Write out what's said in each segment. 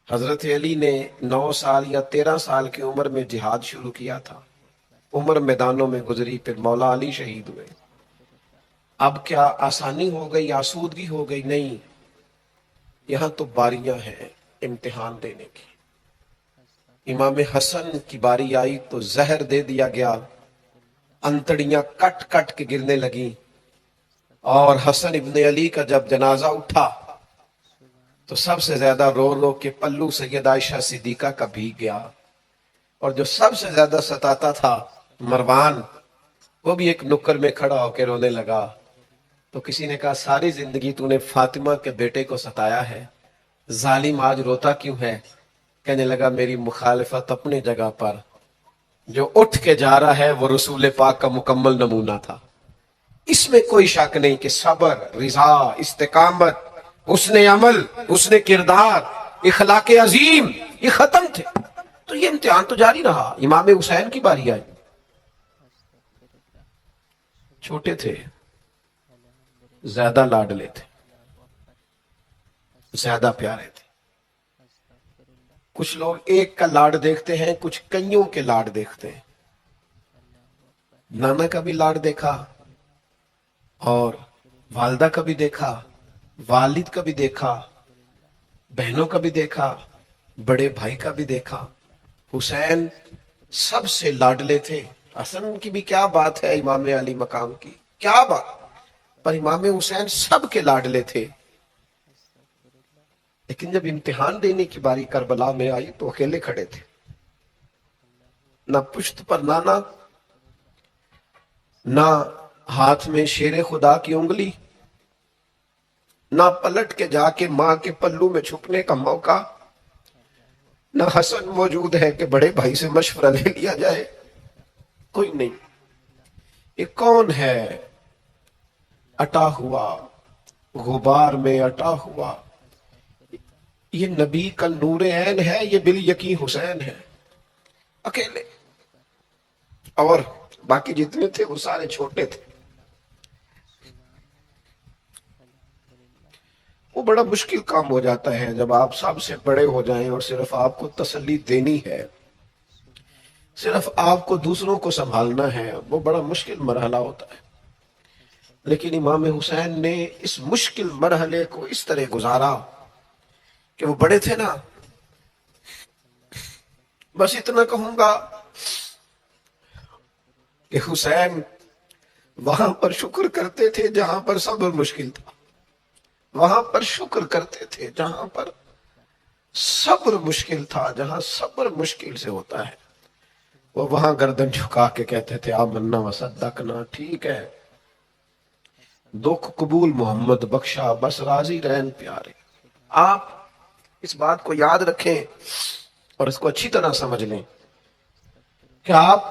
حضرت علی نے 9 سال یا 13 سال کی عمر میں جہاد شروع کیا تھا. عمر میدانوں میں گزری، پھر مولا علی شہید ہوئے. اب کیا آسانی ہو گئی، آسودگی ہو گئی؟ نہیں، یہاں تو باریاں ہیں امتحان دینے کی. امام حسن کی باری آئی تو زہر دے دیا گیا، انتڑیاں کٹ کٹ کے گرنے لگیں. اور حسن ابن علی کا جب جنازہ اٹھا تو سب سے زیادہ رو رو کے پلو سید عائشہ صدیقہ کا بھیگ گیا. اور جو سب سے زیادہ ستاتا تھا مروان، وہ بھی ایک نکر میں کھڑا ہو کے رونے لگا. تو کسی نے کہا ساری زندگی تو نے فاطمہ کے بیٹے کو ستایا ہے، ظالم آج روتا کیوں ہے؟ کہنے لگا میری مخالفت اپنی جگہ پر، جو اٹھ کے جا رہا ہے وہ رسول پاک کا مکمل نمونہ تھا. اس میں کوئی شک نہیں کہ صبر، رضا، استقامت، حسن عمل، حسن کردار، اخلاق عظیم یہ ختم تھے. تو یہ امتحان تو جاری رہا. امام حسین کی باری آئی، چھوٹے تھے، زیادہ لاڈلے تھے، زیادہ پیارے تھے. کچھ لوگ ایک کا لاڈ دیکھتے ہیں، کچھ کئیوں کے لاڈ دیکھتے ہیں. نانا کا بھی لاڈ دیکھا، اور والدہ کا بھی دیکھا، والد کا بھی دیکھا، بہنوں کا بھی دیکھا، بڑے بھائی کا بھی دیکھا. حسین سب سے لاڈلے تھے. حسن کی بھی کیا بات ہے، امام علی مقام کی کیا بات، پر امام حسین سب کے لاڈلے تھے. لیکن جب امتحان دینے کی باری کربلا میں آئی تو اکیلے کھڑے تھے. نہ پشت پر نانا، نہ ہاتھ میں شیر خدا کی انگلی، نہ پلٹ کے جا کے ماں کے پلو میں چھپنے کا موقع، نہ حسن موجود ہے کہ بڑے بھائی سے مشورہ لے لیا جائے. کوئی نہیں. یہ کون ہے اٹا ہوا، غبار میں اٹا ہوا؟ یہ نبی کا نور عین ہے، یہ بالیقین حسین ہے اکیلے. اور باقی جتنے تھے وہ سارے چھوٹے تھے. وہ بڑا مشکل کام ہو جاتا ہے جب آپ سب سے بڑے ہو جائیں اور صرف آپ کو تسلی دینی ہے، صرف آپ کو دوسروں کو سنبھالنا ہے. وہ بڑا مشکل مرحلہ ہوتا ہے. لیکن امام حسین نے اس مشکل مرحلے کو اس طرح گزارا کہ وہ بڑے تھے نا. بس اتنا کہوں گا کہ حسین وہاں پر شکر کرتے تھے جہاں پر صبر مشکل تھا، وہاں پر شکر کرتے تھے جہاں پر صبر مشکل تھا. جہاں صبر مشکل سے ہوتا ہے وہ وہاں گردن جھکا کے کہتے تھے آمنا وصدقنا، ٹھیک ہے، دکھ قبول محمد بخشا، بس راضی رہن پیارے. آپ اس بات کو یاد رکھیں اور اس کو اچھی طرح سمجھ لیں کہ آپ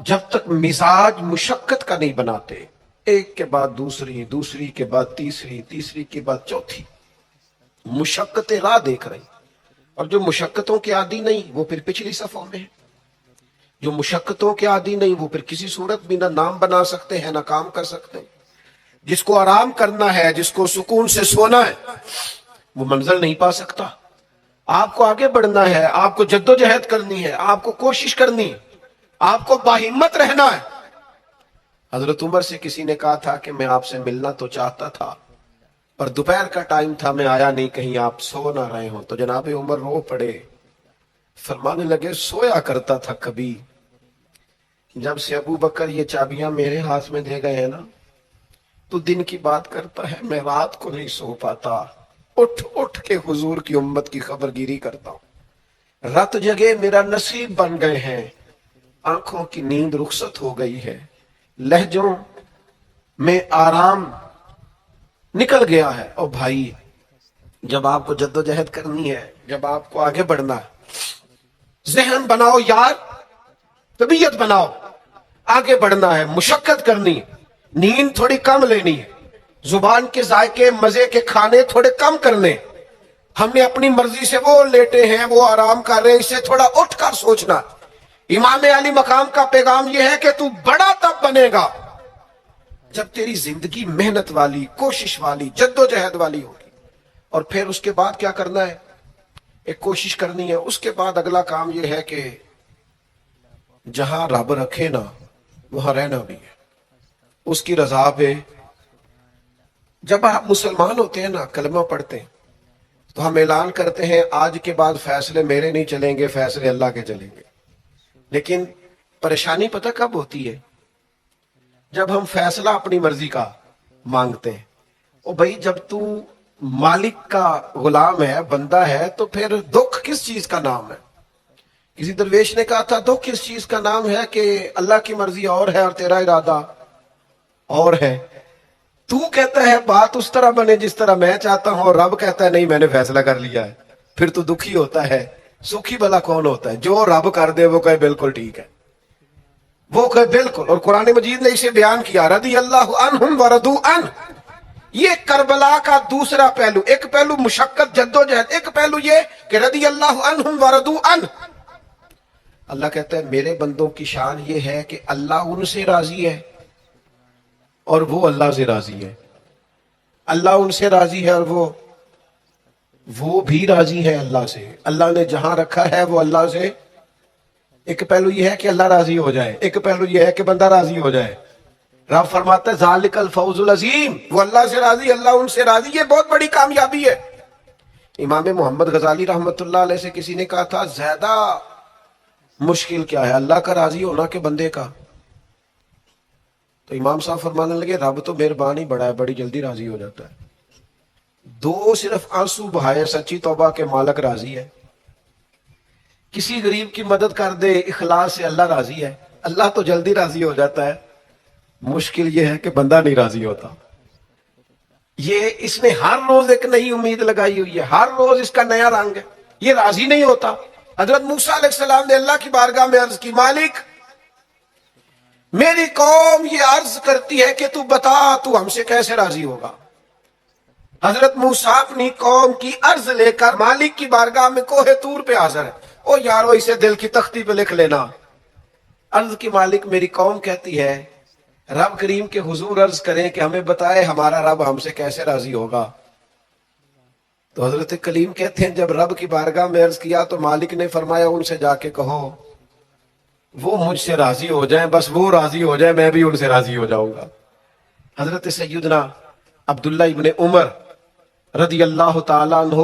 جب تک مزاج مشقت کا نہیں بناتے، ایک کے بعد دوسری، دوسری کے بعد تیسری، تیسری کے بعد چوتھی مشقتیں راہ دیکھ رہی. اور جو مشقتوں کے عادی نہیں وہ پھر پچھلی صفوں میں ہے. جو مشقتوں کے عادی نہیں وہ پھر کسی صورت بھی نہ نام بنا سکتے ہیں نہ کام کر سکتے ہیں. جس کو آرام کرنا ہے، جس کو سکون سے سونا ہے، وہ منزل نہیں پا سکتا. آپ کو آگے بڑھنا ہے، آپ کو جدوجہد کرنی ہے، آپ کو کوشش کرنی ہے، آپ کو باہمت رہنا ہے. حضرت عمر سے کسی نے کہا تھا کہ میں آپ سے ملنا تو چاہتا تھا پر دوپہر کا ٹائم تھا، میں آیا نہیں، کہیں آپ سو نہ رہے ہوں. تو جناب عمر رو پڑے، فرمانے لگے سویا کرتا تھا کبھی، جب سے ابو بکر یہ چابیاں میرے ہاتھ میں دے گئے ہیں نا تو دن کی بات کرتا ہے، میں رات کو نہیں سو پاتا، اٹھ اٹھ کے حضور کی امت کی خبر گیری کرتا ہوں. رت جگہ میرا نصیب بن گئے ہیں، آنکھوں کی نیند رخصت ہو گئی ہے، لہجوں میں آرام نکل گیا ہے. اور بھائی جب آپ کو جدوجہد کرنی ہے، جب آپ کو آگے بڑھنا ہے، ذہن بناؤ یار، طبیعت بناؤ، آگے بڑھنا ہے، مشقت کرنی ہے، نیند تھوڑی کم لینی ہے، زبان کے ذائقے مزے کے کھانے تھوڑے کم کرنے. ہم نے اپنی مرضی سے وہ لیٹے ہیں، وہ آرام کر رہے ہیں، اسے تھوڑا اٹھ کر سوچنا. امام علی مقام کا پیغام یہ ہے کہ تو بڑا تب بنے گا جب تیری زندگی محنت والی، کوشش والی، جدوجہد والی ہوگی. اور پھر اس کے بعد کیا کرنا ہے؟ ایک کوشش کرنی ہے. اس کے بعد اگلا کام یہ ہے کہ جہاں رب رکھے نا وہاں رہنا بھی ہے اس کی رضا پہ. جب آپ مسلمان ہوتے ہیں نا، کلمہ پڑھتے ہیں تو ہم اعلان کرتے ہیں آج کے بعد فیصلے میرے نہیں چلیں گے، فیصلے اللہ کے چلیں گے. لیکن پریشانی پتہ کب ہوتی ہے؟ جب ہم فیصلہ اپنی مرضی کا مانگتے ہیں. او بھائی جب تو مالک کا غلام ہے، بندہ ہے، تو پھر دکھ کس چیز کا نام ہے؟ کسی درویش نے کہا تھا دکھ کس چیز کا نام ہے کہ اللہ کی مرضی اور ہے اور تیرا ارادہ اور ہے. تو کہتا ہے بات اس طرح بنے جس طرح میں چاہتا ہوں، اور رب کہتا ہے نہیں میں نے فیصلہ کر لیا ہے. پھر تو دکھی ہوتا ہے. سکھی بھلا کون ہوتا ہے؟ جو رب کر دے وہ کہے بالکل ٹھیک ہے، وہ کہے بالکل. اور قرآن مجید نے اسے بیان کیا رضی اللہ عنہم ورضوا عنہ. یہ کربلا کا دوسرا پہلو. ایک پہلو مشقت جدوجہد، ایک پہلو یہ کہ رضی اللہ عنہم ورضوا عنہ. اللہ کہتا ہے میرے بندوں کی شان یہ ہے کہ اللہ ان سے راضی ہے اور وہ اللہ سے راضی ہے. اللہ ان سے راضی ہے اور وہ بھی راضی ہے اللہ سے. اللہ نے جہاں رکھا ہے وہ اللہ سے. ایک پہلو یہ ہے کہ اللہ راضی ہو جائے، ایک پہلو یہ ہے کہ بندہ راضی ہو جائے. رب فرماتا ہے ذالک الفوز العظیم، وہ اللہ سے راضی، اللہ ان سے راضی. یہ بہت بڑی کامیابی ہے. امام محمد غزالی رحمت اللہ علیہ سے کسی نے کہا تھا زیادہ مشکل کیا ہے، اللہ کا راضی ہونا کہ بندے کا؟ تو امام صاحب فرمانے لگے رب تو مہربان ہی بڑا ہے، بڑی جلدی راضی ہو جاتا ہے. دو صرف آنسو بہائے سچی توبہ کے مالک راضی ہے. کسی غریب کی مدد کر دے اخلاص سے اللہ راضی ہے. اللہ تو جلدی راضی ہو جاتا ہے. مشکل یہ ہے کہ بندہ نہیں راضی ہوتا. یہ اس نے ہر روز ایک نئی امید لگائی ہوئی ہے، ہر روز اس کا نیا رنگ ہے. یہ راضی نہیں ہوتا. حضرت موسیٰ علیہ السلام نے اللہ کی بارگاہ میں عرض کی مالک میری قوم یہ عرض کرتی ہے کہ تو بتا تو ہم سے کیسے راضی ہوگا. حضرت موسیٰ اپنی قوم کی عرض لے کر مالک کی بارگاہ میں کوہ طور پہ حاضر ہے. او یارو اسے دل کی تختی پہ لکھ لینا. عرض کی مالک میری قوم کہتی ہے رب کریم کے حضور عرض کریں کہ ہمیں بتائے ہمارا رب ہم سے کیسے راضی ہوگا. تو حضرت کلیم کہتے ہیں جب رب کی بارگاہ میں عرض کیا تو مالک نے فرمایا ان سے جا کے کہو وہ مجھ سے راضی ہو جائیں، بس وہ راضی ہو جائیں میں بھی ان سے راضی ہو جاؤں گا. حضرت سیدنا عبداللہ ابن عمر رضی اللہ تعالیٰ عنہ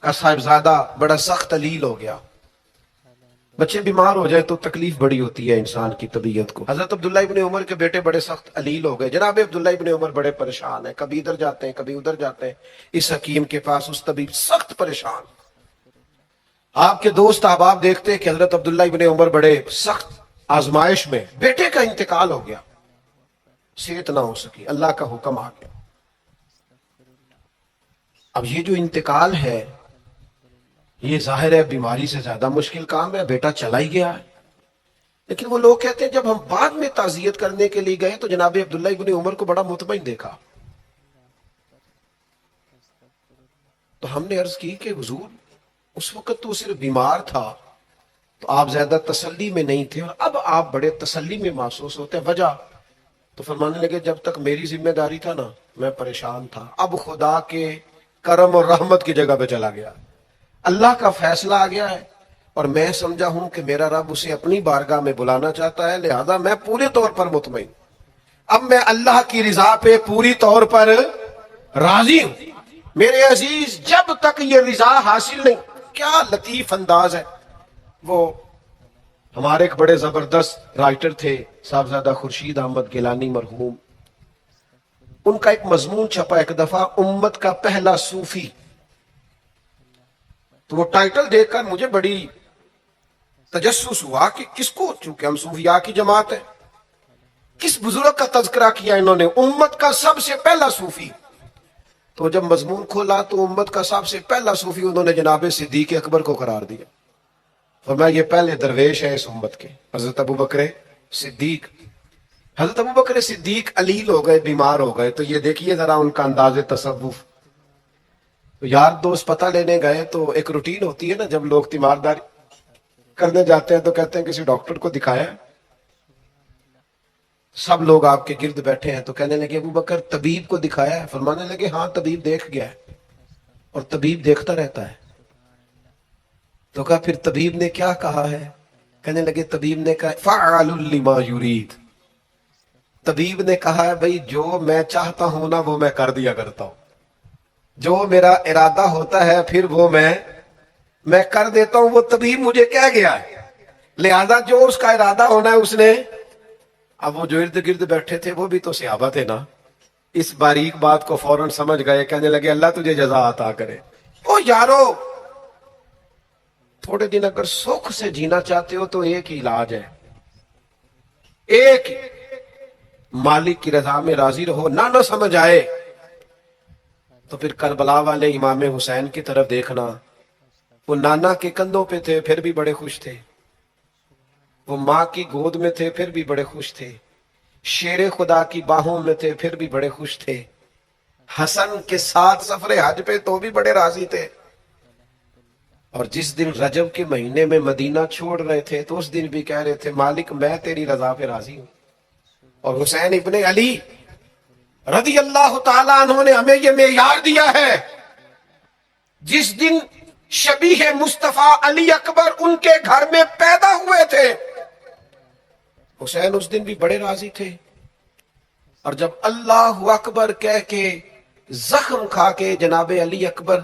کا صاحبزادہ بڑا سخت علیل ہو گیا. بچے بیمار ہو جائے تو تکلیف بڑی ہوتی ہے انسان کی طبیعت کو. حضرت عبداللہ ابن عمر کے بیٹے بڑے سخت علیل ہو گئے. جناب عبداللہ ابن عمر بڑے پریشان ہیں، کبھی ادھر جاتے ہیں کبھی ادھر جاتے ہیں، اس حکیم کے پاس اس طبیب، سخت پریشان. آپ کے دوست احباب دیکھتے ہیں کہ حضرت عبداللہ ابن عمر بڑے سخت آزمائش میں، بیٹے کا انتقال ہو گیا، صحت نہ ہو سکی، اللہ کا حکم آ گیا. اب یہ جو انتقال ہے یہ ظاہر ہے بیماری سے زیادہ مشکل کام ہے، بیٹا چلا ہی گیا ہے. لیکن وہ لوگ کہتے ہیں جب ہم بعد میں تعزیت کرنے کے لیے گئے تو جناب عبداللہ ابن عمر کو بڑا مطمئن دیکھا. تو ہم نے عرض کی کہ حضور اس وقت تو صرف بیمار تھا تو آپ زیادہ تسلی میں نہیں تھے اور اب آپ بڑے تسلی میں محسوس ہوتے ہیں، وجہ؟ تو فرمانے لگے جب تک میری ذمہ داری تھا نا میں پریشان تھا، اب خدا کے کرم اور رحمت کی جگہ پہ چلا گیا، اللہ کا فیصلہ آ گیا ہے اور میں سمجھا ہوں کہ میرا رب اسے اپنی بارگاہ میں بلانا چاہتا ہے، لہذا میں پورے طور پر مطمئن. اب میں اللہ کی رضا پہ پوری طور پر راضی ہوں. میرے عزیز جب تک یہ رضا حاصل نہیں، کیا لطیف انداز ہے. وہ ہمارے ایک بڑے زبردست رائٹر تھے صاحبزادہ خورشید احمد گیلانی مرحوم، ان کا ایک مضمون چھپا ایک دفعہ امت کا پہلا صوفی. تو وہ ٹائٹل دیکھ کر مجھے بڑی تجسس ہوا کہ کس کو، چونکہ ہم صوفیاء کی جماعت ہے، کس بزرگ کا تذکرہ کیا انہوں نے، امت کا سب سے پہلا صوفی. تو جب مضمون کھولا تو امت کا سب سے پہلا صوفی انہوں نے جناب صدیق اکبر کو قرار دیا. فرمایا یہ پہلے درویش ہے اس امت کے، حضرت ابو بکر صدیق. حضرت ابو بکر صدیق علیل ہو گئے، بیمار ہو گئے. تو یہ دیکھیے ذرا ان کا انداز تصوف. تو یار دوست پتہ لینے گئے تو ایک روٹین ہوتی ہے نا، جب لوگ تیمارداری کرنے جاتے ہیں تو کہتے ہیں کسی ڈاکٹر کو دکھایا. سب لوگ آپ کے گرد بیٹھے ہیں تو کہنے لگے ابو بکر طبیب کو دکھایا ہے؟ فرمانے لگے ہاں طبیب دیکھ گیا ہے اور طبیب دیکھتا رہتا ہے. تو کہا پھر طبیب نے کیا کہا ہے؟ کہنے لگے طبیب نے کہا فعال لما یرید، طبیب نے کہا ہے بھئی جو میں چاہتا ہوں نا وہ میں کر دیا کرتا ہوں، جو میرا ارادہ ہوتا ہے پھر وہ میں کر دیتا ہوں، وہ طبیب مجھے کہہ گیا ہے، لہذا جو اس کا ارادہ ہونا ہے اس نے۔ اب وہ جو ارد گرد بیٹھے تھے وہ بھی تو صحابہ تھے نا، اس باریک بات کو فوراً سمجھ گئے، کہنے لگے اللہ تجھے جزا عطا کرے۔ او یارو، تھوڑے دن اگر سکھ سے جینا چاہتے ہو تو ایک ہی علاج ہے، ایک ہی، مالک کی رضا میں راضی رہو، نہ سمجھ آئے تو پھر کربلا والے امام حسین کی طرف دیکھنا، وہ نانا کے کندھوں پہ تھے پھر بھی بڑے خوش تھے، وہ ماں کی گود میں تھے پھر بھی بڑے خوش تھے، شیر خدا کی باہوں میں تھے پھر بھی بڑے خوش تھے، حسن کے ساتھ سفر حج پہ تو بھی بڑے راضی تھے، اور جس دن رجب کے مہینے میں مدینہ چھوڑ رہے تھے تو اس دن بھی کہہ رہے تھے مالک میں تیری رضا پہ راضی ہوں۔ اور حسین ابن علی رضی اللہ تعالیٰ عنہ نے ہمیں یہ معیار دیا ہے، جس دن شبیہ مصطفیٰ علی اکبر ان کے گھر میں پیدا ہوئے تھے حسین اس دن بھی بڑے راضی تھے، اور جب اللہ اکبر کہہ کے زخم کھا کے جناب علی اکبر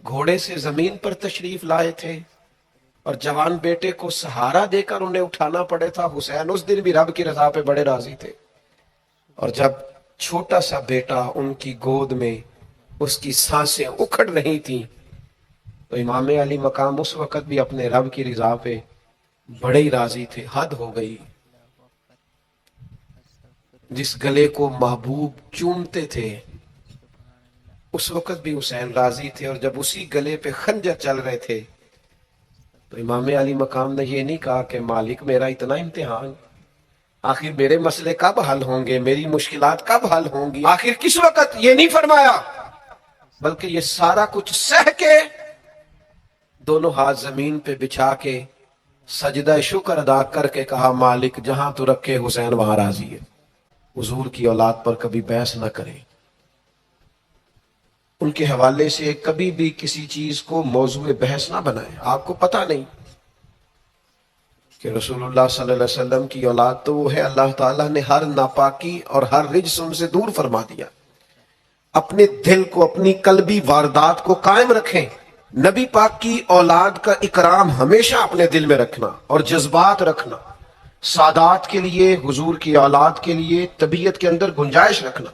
گھوڑے سے زمین پر تشریف لائے تھے اور جوان بیٹے کو سہارا دے کر انہیں اٹھانا پڑے تھا، حسین اس دن بھی رب کی رضا پہ بڑے راضی تھے، اور جب چھوٹا سا بیٹا ان کی گود میں اس کی سانسیں اکھڑ رہی تھیں تو امام علی مقام اس وقت بھی اپنے رب کی رضا پہ بڑے ہی راضی تھے۔ حد ہو گئی، جس گلے کو محبوب چومتے تھے اس وقت بھی حسین راضی تھے، اور جب اسی گلے پہ خنجر چل رہے تھے تو امام علی مقام نے یہ نہیں کہا کہ مالک میرا اتنا امتحان، آخر میرے مسئلے کب حل ہوں گے، میری مشکلات کب حل ہوں گی، آخر کس وقت، یہ نہیں فرمایا، بلکہ یہ سارا کچھ سہ کے دونوں ہاتھ زمین پہ بچھا کے سجدہ شکر ادا کر کے کہا مالک جہاں تو رکھے حسین وہاں راضی ہے۔ حضور کی اولاد پر کبھی بحث نہ کریں، ان کے حوالے سے کبھی بھی کسی چیز کو موضوع بحث نہ بنائیں، آپ کو پتہ نہیں کہ رسول اللہ صلی اللہ علیہ وسلم کی اولاد تو وہ ہے اللہ تعالیٰ نے ہر ناپاکی اور ہر رجس ان سے دور فرما دیا۔ اپنے دل کو، اپنی قلبی واردات کو قائم رکھیں، نبی پاک کی اولاد کا اکرام ہمیشہ اپنے دل میں رکھنا اور جذبات رکھنا، سادات کے لیے، حضور کی اولاد کے لیے طبیعت کے اندر گنجائش رکھنا،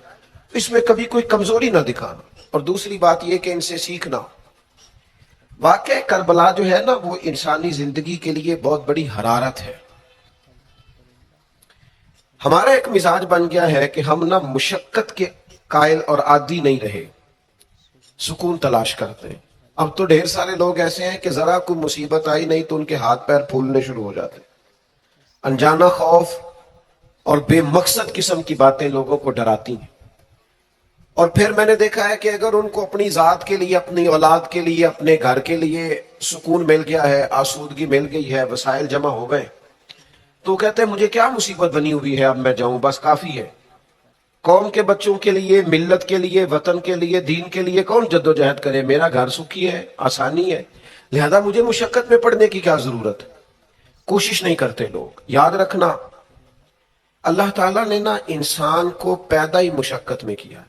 اس میں کبھی کوئی کمزوری نہ دکھانا۔ اور دوسری بات یہ کہ ان سے سیکھنا، واقع کربلا جو ہے نا وہ انسانی زندگی کے لیے بہت بڑی حرارت ہے۔ ہمارا ایک مزاج بن گیا ہے کہ ہم نہ مشقت کے قائل اور عادی نہیں رہے، سکون تلاش کرتے ہیں۔ اب تو ڈھیر سارے لوگ ایسے ہیں کہ ذرا کوئی مصیبت آئی نہیں تو ان کے ہاتھ پیر پھولنے شروع ہو جاتے ہیں، انجانہ خوف اور بے مقصد قسم کی باتیں لوگوں کو ڈراتی ہیں، اور پھر میں نے دیکھا ہے کہ اگر ان کو اپنی ذات کے لیے، اپنی اولاد کے لیے، اپنے گھر کے لیے سکون مل گیا ہے، آسودگی مل گئی ہے، وسائل جمع ہو گئے تو کہتے ہیں مجھے کیا مصیبت بنی ہوئی ہے، اب میں جاؤں بس کافی ہے۔ قوم کے بچوں کے لیے، ملت کے لیے، وطن کے لیے، دین کے لیے کون جد و جہد کرے، میرا گھر سکھی ہے، آسانی ہے، لہذا مجھے مشقت میں پڑنے کی کیا ضرورت، کوشش نہیں کرتے لوگ۔ یاد رکھنا اللہ تعالیٰ نے نا انسان کو پیدا ہی مشقت میں کیا،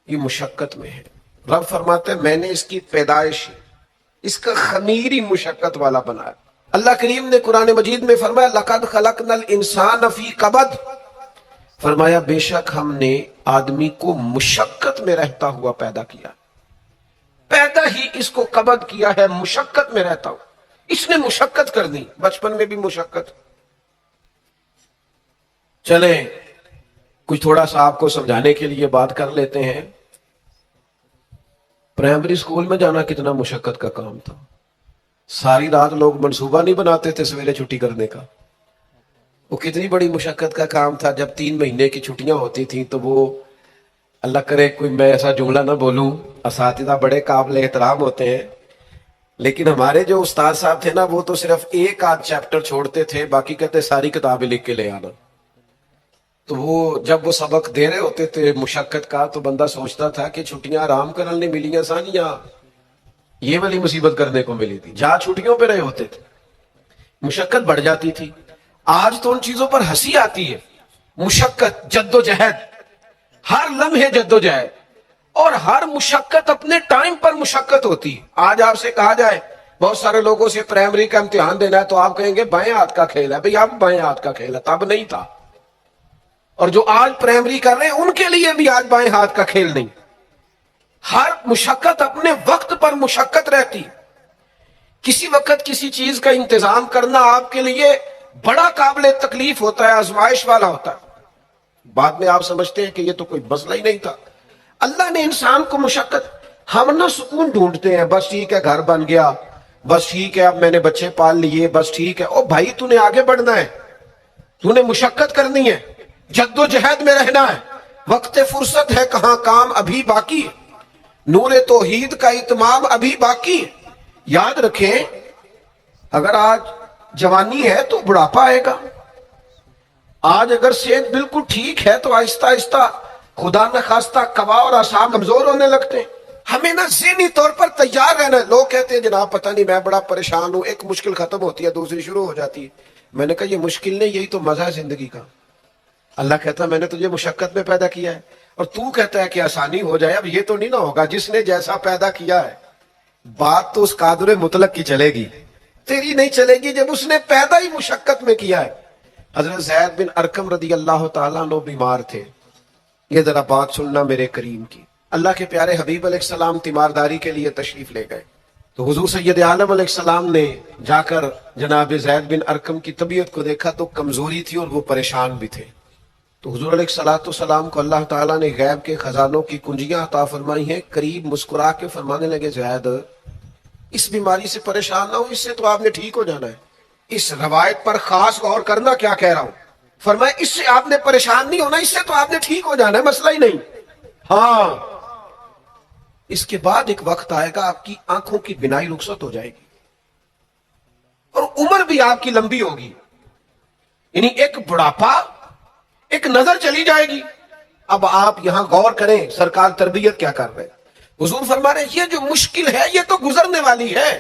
یہ مشقت میں ہے۔ رب فرماتے ہیں میں نے اس کی پیدائش، اس کا خمیر ہی مشقت والا بنایا۔ اللہ کریم نے قرآن مجید میں فرمایا لَقَدْ خَلَقْنَا الْإِنسَانَ فِي قَبَدٍ، فرمایا بے شک ہم نے آدمی کو مشقت میں رہتا ہوا پیدا کیا، پیدا ہی اس کو قبض کیا ہے، مشقت میں رہتا ہوں، اس نے مشقت کر دی، بچپن میں بھی مشقت۔ چلیں کچھ تھوڑا سا آپ کو سمجھانے کے لیے بات کر لیتے ہیں۔ پرائمری اسکول میں جانا کتنا مشقت کا کام تھا، ساری رات لوگ منصوبہ نہیں بناتے تھے سویرے چھٹی کرنے کا، وہ کتنی بڑی مشقت کا کام تھا۔ جب 3 مہینے کی چھٹیاں ہوتی تھیں تو وہ، اللہ کرے کوئی میں ایسا جملہ نہ بولوں، اساتذہ بڑے قابل احترام ہوتے ہیں، لیکن ہمارے جو استاد صاحب تھے نا وہ تو صرف ایک آدھ چیپٹر چھوڑتے تھے، باقی کہتے ساری کتابیں لکھ کے لے آنا۔ تو وہ جب وہ سبق دے رہے ہوتے تھے مشقت کا تو بندہ سوچتا تھا کہ چھٹیاں آرام کرنے ملیاں سانیاں، یہ والی مصیبت کرنے کو ملی تھی. جہاں چھٹیوں پہ رہے ہوتے تھے, مشقت بڑھ جاتی تھی. آج تو ان چیزوں پر ہنسی آتی ہے. مشقت, جد و جہد, ہر لمحے جد و جہد, اور ہر مشقت اپنے ٹائم پر مشقت ہوتی ہے. آج آپ سے کہا جائے بہت سارے لوگوں سے پرائمری کا امتحان دینا ہے تو آپ کہیں گے بائیں ہاتھ کا کھیل ہے. بھئی اب بائیں ہاتھ کا کھیل ہے, تب نہیں تھا. اور جو آج پرائمری کر رہے ہیں ان کے لیے بھی آج بائیں ہاتھ کا کھیل نہیں. ہر مشقت اپنے وقت پر مشقت رہتی. کسی وقت کسی چیز کا انتظام کرنا آپ کے لیے بڑا قابل تکلیف ہوتا ہے, آزمائش والا ہوتا ہے. بعد میں آپ سمجھتے ہیں کہ یہ تو کوئی مسئلہ ہی نہیں تھا. اللہ نے انسان کو مشقت, ہم نہ سکون ڈھونڈتے ہیں, بس ٹھیک ہے گھر بن گیا, بس ٹھیک ہے اب میں نے بچے پال لیے, بس ٹھیک ہے. او بھائی تو نے آگے بڑھنا ہے, تو نے مشقت کرنی ہے, جد و جہد میں رہنا ہے. وقت فرصت ہے کہاں, کام ابھی باقی, نور توحید کا اتمام ابھی باقی. یاد رکھیں اگر آج جوانی ہے تو بڑھاپا آئے گا. آج اگر صحت بالکل ٹھیک ہے تو آہستہ آہستہ خدا نخواستہ قوا اور اعصاب کمزور ہونے لگتے ہیں. ہمیں نا ذہنی طور پر تیار رہنا ہے. لوگ کہتے ہیں جناب پتہ نہیں میں بڑا پریشان ہوں, ایک مشکل ختم ہوتی ہے دوسری شروع ہو جاتی ہے. میں نے کہا یہ مشکل نہیں, یہی تو مزہ ہے زندگی کا. اللہ کہتا ہے میں نے تجھے مشقت میں پیدا کیا ہے, اور تو کہتا ہے کہ آسانی ہو جائے. اب یہ تو نہیں نہ ہوگا, جس نے جیسا پیدا کیا ہے بات تو اس قادر مطلق کی چلے گی, تیری نہیں چلے گی جب اس نے پیدا ہی مشقت میں کیا ہے. حضرت زید بن ارقم رضی اللہ تعالیٰ عنہ بیمار تھے. یہ ذرا بات سننا میرے کریم کی. اللہ کے پیارے حبیب علیہ السلام تیمارداری کے لیے تشریف لے گئے تو حضور سید عالم علیہ السلام نے جا کر جناب زید بن ارقم کی طبیعت کو دیکھا تو کمزوری تھی اور وہ پریشان بھی تھے. تو حضور علیہ السلام کو اللہ تعالیٰ نے غیب کے خزانوں کی کنجیاں عطا فرمائی ہیں. قریب مسکرا کے فرمانے لگے زید اس بیماری سے پریشان نہ ہو, اس سے تو آپ نے ٹھیک ہو جانا ہے. اس روایت پر خاص غور کرنا کیا کہہ رہا ہوں. فرمایا اس سے آپ نے پریشان نہیں ہونا, اس سے تو آپ نے ٹھیک ہو جانا ہے, مسئلہ ہی نہیں. ہاں اس کے بعد ایک وقت آئے گا آپ کی آنکھوں کی بینائی رخصت ہو جائے گی اور عمر بھی آپ کی لمبی ہوگی. یعنی ایک بڑھاپا, ایک نظر چلی جائے گی. اب آپ یہاں غور کریں سرکار تربیت کیا کر رہے. حضور فرما رہے یہ جو مشکل ہے یہ تو گزرنے والی ہے.